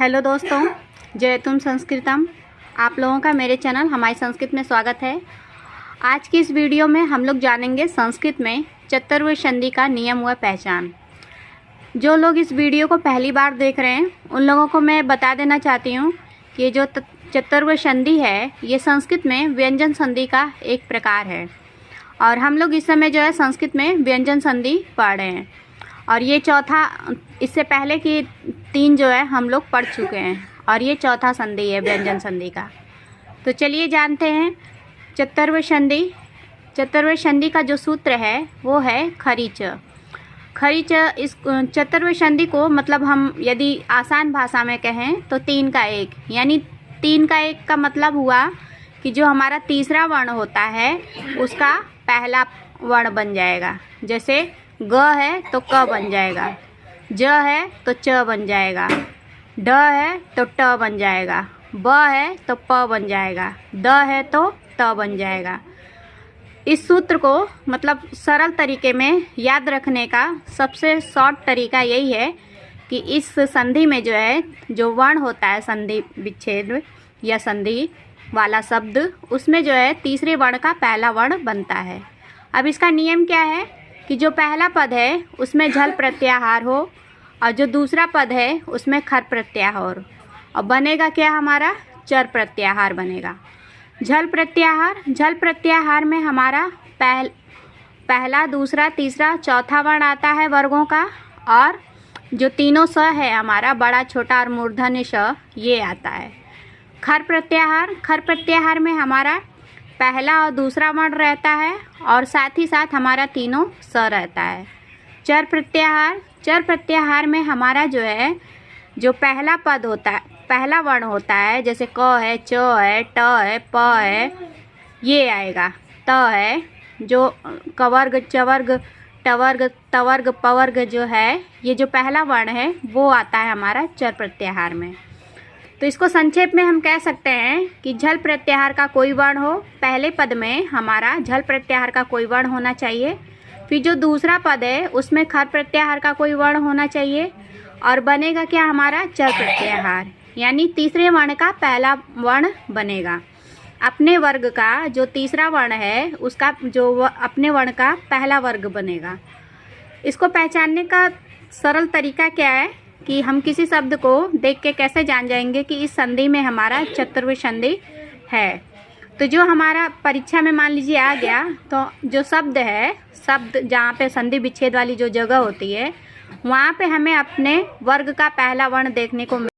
Hello दोस्तों, जयतुम संस्कृतम। आप लोगों का मेरे चैनल हमारी संस्कृत में स्वागत है। आज की इस वीडियो में हम लोग जानेंगे संस्कृत में चतुर्विध संधि का नियम व पहचान। जो लोग इस वीडियो को पहली बार देख रहे हैं उन लोगों को मैं बता देना चाहती हूँ कि जो चतुर्विध संधि है ये संस्कृत में व्यंजन संधि का एक प्रकार है और हम लोग इस समय जो है संस्कृत में व्यंजन संधि पढ़ रहे हैं और ये चौथा, इससे पहले की 3 जो है हम लोग पढ़ चुके हैं और ये चौथा संधि है व्यंजन संधि का। तो चलिए जानते हैं चतुर्विध संधि। चतुर्विध संधि का जो सूत्र है वो है खरीच। खरीच इस चतुर्विध संधि को मतलब हम यदि आसान भाषा में कहें तो 3 का 1, यानी 3 का 1 का मतलब हुआ कि जो हमारा तीसरा वर्ण होता है उसका पहला वर्ण बन जाएगा। जैसे ग है तो क बन जाएगा, ज है तो च बन जाएगा, ड है तो ट बन जाएगा, ब है तो प बन जाएगा, द है तो त बन जाएगा। इस सूत्र को मतलब सरल तरीके में याद रखने का सबसे शॉर्ट तरीका यही है कि इस संधि में जो है जो वर्ण होता है संधि विच्छेद या संधि वाला शब्द, उसमें जो है तीसरे वर्ण का पहला वर्ण बनता है। अब इसका नियम क्या है कि जो पहला पद है उसमें झल प्रत्याहार हो और जो दूसरा पद है उसमें खर प्रत्याहार और बनेगा क्या, हमारा चर प्रत्याहार बनेगा। झल प्रत्याहार में हमारा पहला, दूसरा, तीसरा, चौथा वर्ण आता है वर्गों का और जो तीनों स है हमारा बड़ा, छोटा और मूर्धन्य स ये आता है। खर प्रत्याहार में हमारा पहला और दूसरा वर्ण रहता है और साथ ही साथ हमारा तीनों स रहता है। चर प्रत्याहार में हमारा जो है जो पहला पद होता है, पहला वर्ण होता है, जैसे क है, च है, ट है, प है, ये आएगा। त है जो कवर्ग, चवर्ग, टवर्ग, तवर्ग, पवर्ग जो है ये जो पहला वर्ण है वो आता है हमारा चर प्रत्याहार में। तो इसको संक्षेप में हम कह सकते हैं कि झल प्रत्याहार का कोई वर्ण हो, पहले पद में हमारा झल प्रत्याहार का कोई वर्ण होना चाहिए, फिर जो दूसरा पद है उसमें खर प्रत्याहार का कोई वर्ण होना चाहिए और बनेगा क्या, हमारा चर प्रत्याहार, यानी तीसरे वर्ण का पहला वर्ण बनेगा। अपने वर्ग का जो तीसरा वर्ण है उसका जो अपने वर्ण का पहला वर्ग बनेगा। इसको पहचानने का सरल तरीका क्या है कि हम किसी शब्द को देख के कैसे जान जाएंगे कि इस संधि में हमारा चतुर्विध संधि है। तो जो हमारा परीक्षा में मान लीजिए आ गया तो जो शब्द जहाँ पे संधि विच्छेद वाली जो जगह होती है वहाँ पे हमें अपने वर्ग का पहला वर्ण देखने को